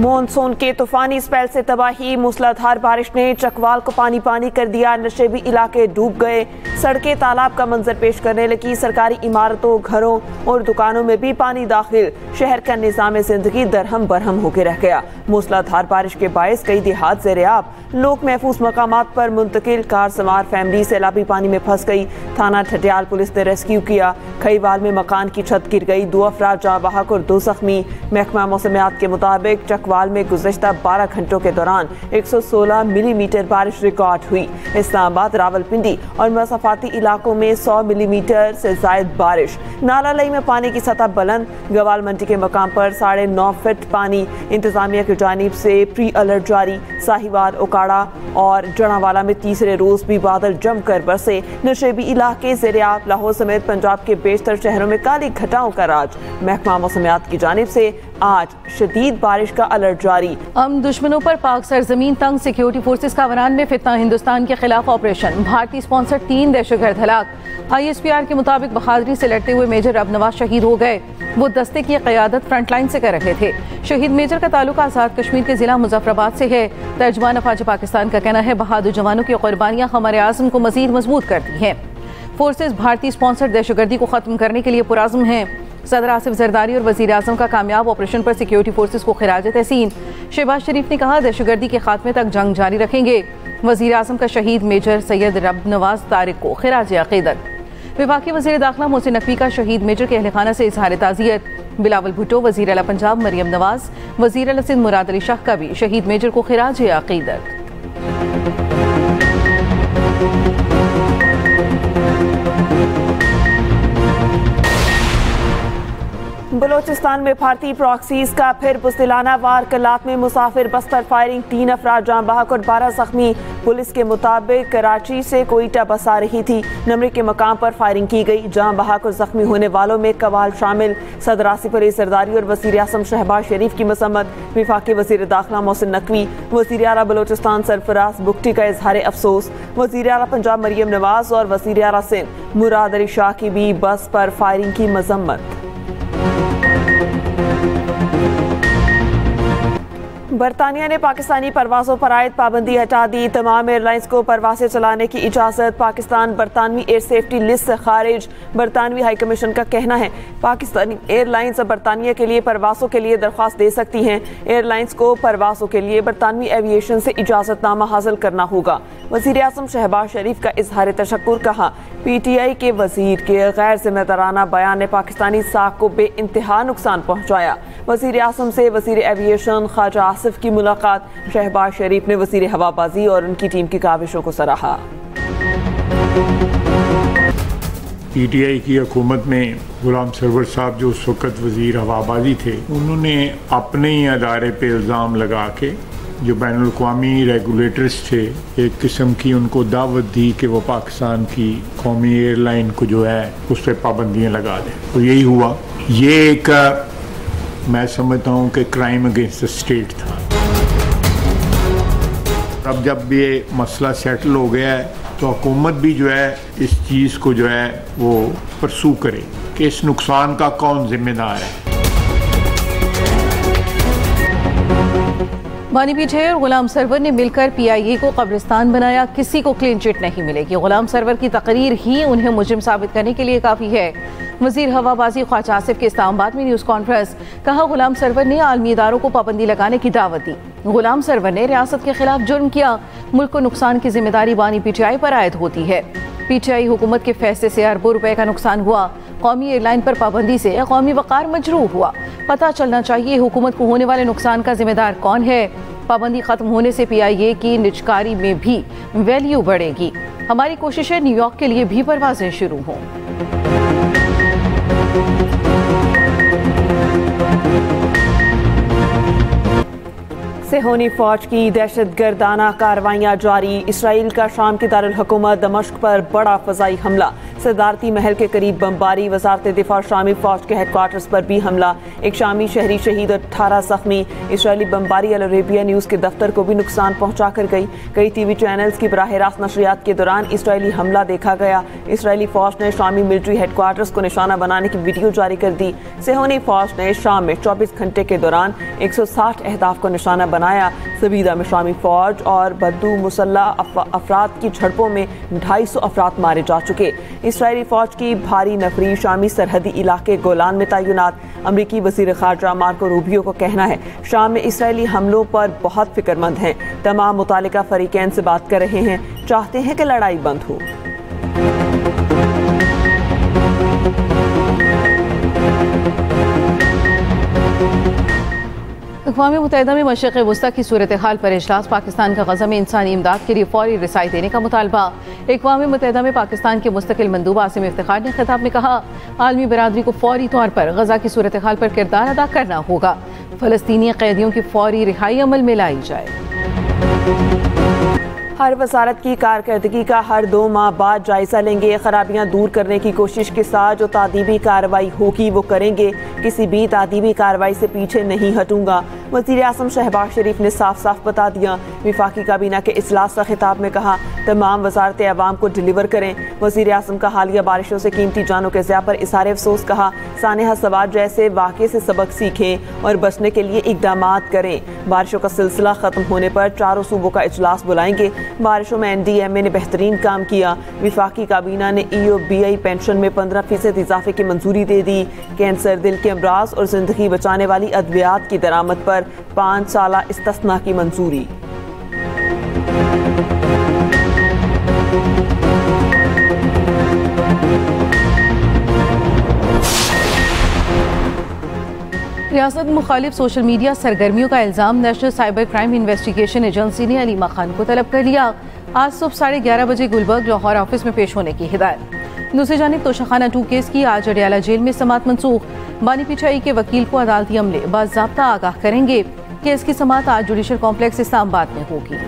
Monsoon के तूफानी spell से तबाही, मूसलाधार बारिश ने चकवाल को पानी पानी कर दिया। नशेबी इलाके डूब गए, सड़कें तालाब का मंजर पेश करने लगी। सरकारी इमारतों, घरों और दुकानों में भी पानी दाखिल। शहर का निज़ाम जिंदगी दरहम बरहम होकर रह गया। मूसलाधार बारिश के बायस कई देहात ज़ेर-ए-आब, लोग महफूज मकामात पर मुंतकिल। कार सवार फैमिली सैलाबी पानी में फंस गई। थाना ठटियाल पुलिस ने रेस्क्यू किया। खईवाल में मकान की छत गिर गई, 2 अफराद जाँ बहक और 2 जख्मी। महकमा मौसमियात के मुताबिक चकवाल में गुज़श्ता 12 घंटों के दौरान 116 मिलीमीटर बारिश रिकॉर्ड हुई। इस्लामाबाद, रावलपिंडी और मसाफाती इलाकों में 100 मिलीमीटर से ज़ायद बारिश। नाला लई में पानी की सतह बुलंद, गवाल मंडी के मकाम पर 9.5 फीट पानी। इंतजामिया की जानिब से प्री अलर्ट जारी। साहिवाल, ओकाड़ा और जड़ावाला में तीसरे रोज भी बादल जमकर बरसे। नशेबी इलाके ज़ेर-ए-आब, लाहौर समेत पंजाब के बेशतर शहरों में काली घटाओं का राज। महकमा मौसमियात की जानिब से आज शदीद बारिश का अलर्ट जारी। दुश्मनों पर पाक सरजमीन तंग, सिक्योरिटी फोर्सेस का वरान में फितना, हिंदुस्तान के खिलाफ ऑपरेशन। भारतीय स्पॉन्सर 3 दहशतगर्द हलाक। ISPR के मुताबिक बहादुरी से लड़ते हुए मेजर रब नवाज शहीद हो गए। वो दस्ते की क़यादत फ्रंटलाइन से कर रहे थे। शहीद मेजर का ताल्लुक आज़ाद कश्मीर के जिला मुजफ्फराबाद से है। तर्जुमान अफ़वाज पाकिस्तान का कहना है, बहादुर जवानों की कुर्बानियाँ हमारे आज़म को मज़ीद मजबूत करती हैं। फोर्सेस भारतीय स्पॉन्सर दहशतगर्दी को ख़त्म करने के लिए पुरज़्म हैं। सदर आसिफ जरदारी और वज़ीर आज़म का कामयाब ऑपरेशन पर सिक्योरिटी फोर्सेस को खिराज तहसीन। शहबाज शरीफ ने कहा, दहशतगर्दी के खात्मे तक जंग जारी रखेंगे। वज़ीर आज़म का शहीद मेजर सैयद रब नवाज तारिक को खिराज अक़ीदत। विफाकी वज़ीर दाखिला मोहसिन नकवी का शहीद मेजर के अहल खाना से इज़हार ताज़ियत। बिलावल भुट्टो, वज़ीर आला पंजाब मरियम नवाज, वज़ीर आला सिंध मुराद अली शाह का भी शहीद मेजर को खिराज अक़ीदत। बलोचिस्तान में भारतीय प्रॉक्सीज का फिर बुज़दिलाना वार। कलात में मुसाफिर बस पर फायरिंग, 3 अफराद जाँ बहक और 12 जख्मी। पुलिस के मुताबिक कराची से कोयटा बस आ रही थी। नमरे के मकाम पर फायरिंग की गई। जाँ बहक और जख्मी होने वालों में कवाल शामिल। सदर आसिफ अली जरदारी और वज़ीर आज़म शहबाज शरीफ की मसम्मत। विफाकी वज़ीर दाखिला मोहसिन नकवी, वज़ीर आला बलोचिस्तान सरफराज बुगटी का इजहार अफसोस। वज़ीर आला पंजाब मरियम नवाज और वज़ीर आला सिंध मुराद अली शाह की भी बस पर फायरिंग की मजम्मत। बरतानिया ने पाकिस्तानी परवाज़ों पर आयद पाबंदी हटा दी। तमाम एयरलाइंस को परवाज़ें चलाने की इजाज़त। पाकिस्तान बरतानवी एयर सेफ्टी लिस्ट से खारिज। बरतानवी हाई कमीशन का कहना है, पाकिस्तानी एयरलाइंस बरतानिया के लिए परवाज़ों के लिए दरख्वास्त दे सकती हैं। एयरलाइंस को परवाज़ों के लिए बरतानवी एविएशन से इजाज़तनामा हासिल करना होगा। वज़ीर आज़म शहबाज शरीफ का इजहार तशक्कुर। कहा, PTI के वज़ीर के गैर जिम्मेदाराना बयान ने पाकिस्तानी साख को बेइंतहा नुकसान पहुँचाया। वज़ीर आज़म से वज़ीर एविएशन ख्वाजा आसिफ की मुलाकात। शहबाज शरीफ ने वज़ीर हवाबाजी और उनकी टीम की काविशों को सराहा। PTI की हुकूमत में गुलाम सरवर साहब जो उस वक़्त वज़ीर हवाबाजी थे, उन्होंने अपने ही अदारे पे इल्ज़ाम लगा के जो बैनुल अक़वामी रेगुलेटर्स थे, एक किस्म की उनको दावत दी कि वो पाकिस्तान की कौमी एयरलाइन को जो है उस पर पाबंदियाँ लगा दें। तो यही हुआ। ये एक मैं समझता हूँ कि क्राइम अगेंस्ट द स्टेट था। अब जब ये मसला सेटल हो गया है तो हुकूमत भी जो है इस चीज़ को जो है वो परसू करे कि इस नुकसान का कौन जिम्मेदार है। बानी पीछे और गुलाम सरवर ने मिलकर PIA को कब्रिस्तान बनाया। किसी को क्लीन चिट नहीं मिलेगी। गुलाम सरवर की तकरीर ही उन्हें मुजरिम साबित करने के लिए काफ़ी है। वज़ीर हवाबाजी ख्वाजा आसिफ के इस्लामाबाद में न्यूज़ कॉन्फ्रेंस। कहा, गुलाम सरवर ने आलमी इदारों को पाबंदी लगाने की दावत दी। गुलाम सरवर ने रियासत के खिलाफ जुर्म किया। मुल्क को नुकसान की जिम्मेदारी बानी PTI पर आयद होती है। PTI हुकूमत के फैसले से अरबों रुपए का नुकसान हुआ। कौमी एयरलाइन पर पाबंदी से कौमी वक़ार मजरूह हुआ। पता चलना चाहिए हुकूमत को होने वाले नुकसान का जिम्मेदार कौन है। पाबंदी खत्म होने से PIA की निजकारी में भी वैल्यू बढ़ेगी। हमारी कोशिश है न्यूयॉर्क के लिए भी परवाजें शुरू हों। सेहोनी फौज की दहशतगर्दाना कार्रवाइयाँ जारी। इसराइल का शाम की दारुल हुकूमत दमश्क पर बड़ा फ़ज़ाई हमला। सदारती महल के करीब बमबारी, वजारत दिफा शामी फौज के हेडक्वार्टर्स पर भी हमला, एक शामी शहरी शहीद और 18 जख्मी। इसराइली बमबारी अल अरेबिया न्यूज़ के दफ्तर को भी नुकसान पहुंचा कर गई। कई टीवी चैनल्स की बराह रास्त नशरियात के दौरान इसराइली हमला देखा गया। इसराइली फौज ने शामी मिलिट्री हेडक्वार्टर्स को निशाना बनाने की वीडियो जारी कर दी। सेहोनी फौज ने शाम में 24 घंटे के दौरान 160 अहदाफ को निशाना बनाया। सबीदा में शामी फौज और बद्दू मुसल्ला अफराद की झड़पों में 250 अफराद मारे जा चुके। इसराइली फौज की भारी नफरी शामी सरहदी इलाके गोलान में तैनात। अमरीकी वज़ीर ख़ारजा मार्को रूबियो को कहना है शाम में इसराइली हमलों पर बहुत फिक्रमंद हैं। तमाम मुतालिका फरीकैन से बात कर रहे हैं, चाहते हैं कि लड़ाई बंद हो। अक़वाम मुत्तहिदा में मशरिक़ वुस्ता की सूरत हाल पर इजलास, पाकिस्तान का गज़ा में इंसानी इमदाद के लिए फौरी रसाई देने का मुतालबा। अक़वाम मुत्तहिदा में पाकिस्तान के मुस्तकिल मंदूब आसिम इफ्तिखार ने खिताब में कहा, आलमी बरादरी को फौरी तौर पर गज़ा की सूरत हाल पर किरदार अदा करना होगा। फ़लस्तीनी कैदियों की फौरी रिहाई अमल में लाई जाए। हर वजारत की कारकर्दगी का हर 2 माह बाद जायजा लेंगे। खराबियां दूर करने की कोशिश के साथ जो तादीबी कार्रवाई होगी वो करेंगे। किसी भी तादीबी कार्रवाई से पीछे नहीं हटूंगा। वज़ीर आज़म शहबाज शरीफ ने साफ साफ बता दिया। विफाकी काबीना के इजलास का खिताब में कहा, तमाम वजारतें अवाम को डिलीवर करें। वज़ीर आज़म का हालिया बारिशों से कीमती जानों के ज़िया पर इज़हार अफसोस कहा, सानेहा सवाद जैसे वाक़े से सबक सीखें और बचने के लिए इक़दाम करें। बारिशों का सिलसिला ख़त्म होने पर 4 सूबों का इजलास बुलाएंगे। बारिशों में NDMA ने बेहतरीन काम किया। विफाकी काबीना ने EOBI पेंशन में 15% इजाफे की मंजूरी दे दी। कैंसर, दिल के अमराज और जिंदगी बचाने वाली अद्वियात की दरामद पर 5 साला इस्तिस्ना की मंजूरी। रियासत मुखालिफ सोशल मीडिया सरगर्मियों का इल्ज़ाम, national cyber crime investigation agency ने अलीमा खान को तलब कर लिया। आज सुबह 11:30 बजे गुलबर्ग लाहौर ऑफिस में पेश होने की हिदायत। दूसरी जानिब तोशाखाना 2 केस की आज अडियाला जेल में समाअत मनसूख। बानी पीछाई के वकील को अदालती अमले बाज़ाब्ता आगाह करेंगे। केस की समाअत आज जुडिशल कॉम्प्लेक्स इस्लामाबाद में होगी।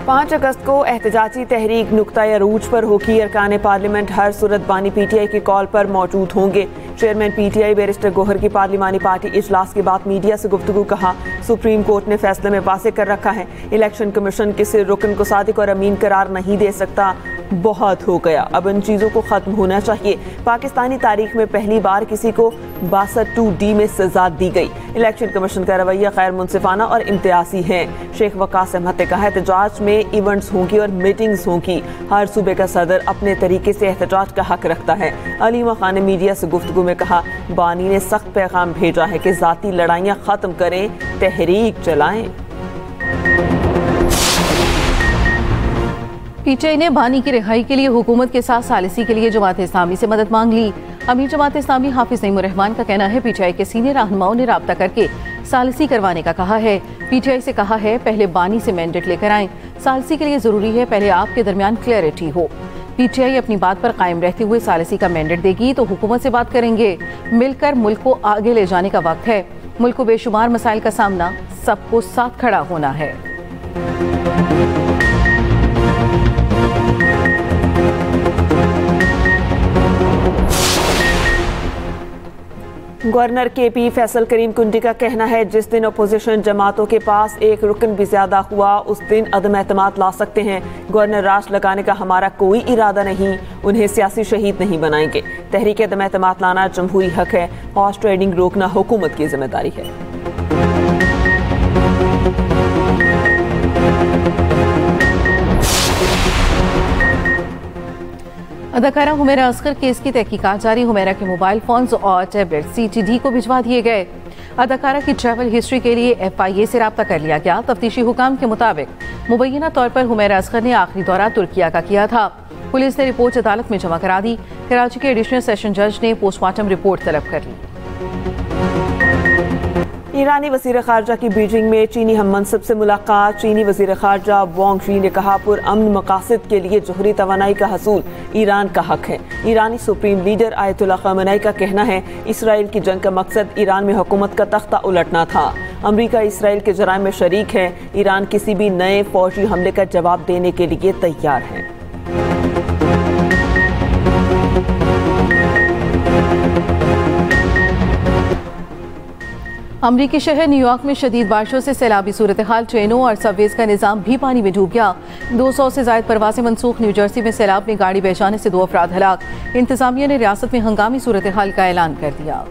पाँच अगस्त को एहतजाजी तहरीक नुक्ता अरूज पर होगी। अरकान पार्लियामेंट हर सूरत बानी PTI की कॉल पर मौजूद होंगे। चेयरमैन PTI बैरिस्टर गोहर की पार्लिमानी पार्टी इजलास के बाद मीडिया से गुफ्तगू, कहा, सुप्रीम कोर्ट ने फैसले में वाज़ेह कर रखा है, इलेक्शन कमीशन किसी रुकन को सादिक और अमीन करार नहीं दे सकता। बहुत हो गया, अब इन चीज़ों को ख़त्म होना चाहिए। पाकिस्तानी तारीख में पहली बार किसी को 62D में सजा दी गई। इलेक्शन कमीशन का रवैया गैर मुनसिफाना और इम्तियाजी है। शेख वकास अहमद ने कहा, एहतजाज में इवेंट्स होंगी और मीटिंग्स होंगी। हर सूबे का सदर अपने तरीके से एहतजाज का हक रखता है। अलीमा खान ने मीडिया से गुफ्तगू में कहा, बानी ने सख्त पैगाम भेजा है कि ज़ाती लड़ाइयाँ ख़त्म करें, तहरीक चलाएं। PTI ने बानी की रिहाई के लिए हुकूमत के साथ सालिसी के लिए जमात इस्लामी से मदद मांग ली। अमीर जमात इस्लामी हाफिज नईमुर रहमान का कहना है, PTI के सीनियर रहनुमाओं ने राब्ता करके सालिसी करवाने का कहा है। PTI से कहा है, पहले बानी से मैंडेट लेकर आएं। सालिसी के लिए जरूरी है पहले आपके दरमियान क्लैरिटी हो। PTI अपनी बात पर कायम रहते हुए सालिसी का मैंडेट देगी तो हुकूमत से बात करेंगे। मिलकर मुल्क को आगे ले जाने का वक्त है। मुल्क को बेशुमार मसाइल का सामना, सबको साथ खड़ा होना है। गवर्नर KP फैसल करीम कुंडी का कहना है, जिस दिन अपोजिशन जमातों के पास एक रुकन भी ज्यादा हुआ उस दिन अदम एतमाद ला सकते हैं। गवर्नर राज लगाने का हमारा कोई इरादा नहीं, उन्हें सियासी शहीद नहीं बनाएंगे। तहरीक अदम एतमाद लाना जमहूरी हक है, हॉर्स ट्रेडिंग रोकना हुकूमत की जिम्मेदारी है। अदाकारा हुमैरा असगर केस की तहकीकात जारी। हुमैरा के मोबाइल फोन्स और टैबलेट CTD को भिजवा दिए गए। अदाकारा की ट्रैवल हिस्ट्री के लिए FIA से रब्ता कर लिया गया। तफ्तीशी हुकाम के मुताबिक मुबैना तौर पर हुमैरा असगर ने आखिरी दौरा तुर्किया का किया था। पुलिस ने रिपोर्ट अदालत में जमा करा दी। कराची के एडिशनल सेशन जज ने पोस्टमार्टम रिपोर्ट तलब कर ली। ईरानी वज़ीर ख़ारजा की बीजिंग में चीनी हम मनसब से मुलाकात। चीनी वज़ीर ख़ारजा वांग शी ने कहा, पुरअमन मकासद के लिए जोहरी तवानाई का हसूल ईरान का हक है। ईरानी सुप्रीम लीडर आयतुल्ला ख़ामेनी का कहना है, इसराइल की जंग का मकसद ईरान में हुकूमत का तख्ता उलटना था। अमरीका इसराइल के जराइम में शरीक है। ईरान किसी भी नए फौजी हमले का जवाब देने के लिए तैयार है। अमरीकी शहर न्यूयॉर्क में शदीद बारिशों से सैलाबी सूरत हाल। ट्रेनों और सबवेज का निज़ाम भी पानी में डूब गया। 200 से ज़ायद परवासें मनसूख। न्यू जर्सी में सैलाब में गाड़ी बह जाने से 2 अफराद हलाक। इंतजामिया ने रियासत में हंगामी सूरत हाल का ऐलान कर दिया।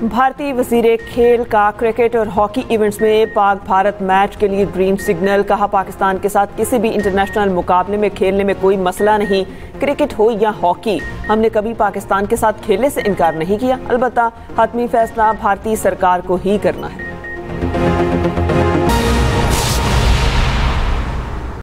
भारतीय वज़ीर खेल का क्रिकेट और हॉकी इवेंट्स में पाक भारत मैच के लिए ग्रीन सिग्नल। कहा, पाकिस्तान के साथ किसी भी इंटरनेशनल मुकाबले में खेलने में कोई मसला नहीं, क्रिकेट हो या हॉकी। हमने कभी पाकिस्तान के साथ खेलने से इनकार नहीं किया। अलबत्ता हतमी फैसला भारतीय सरकार को ही करना है।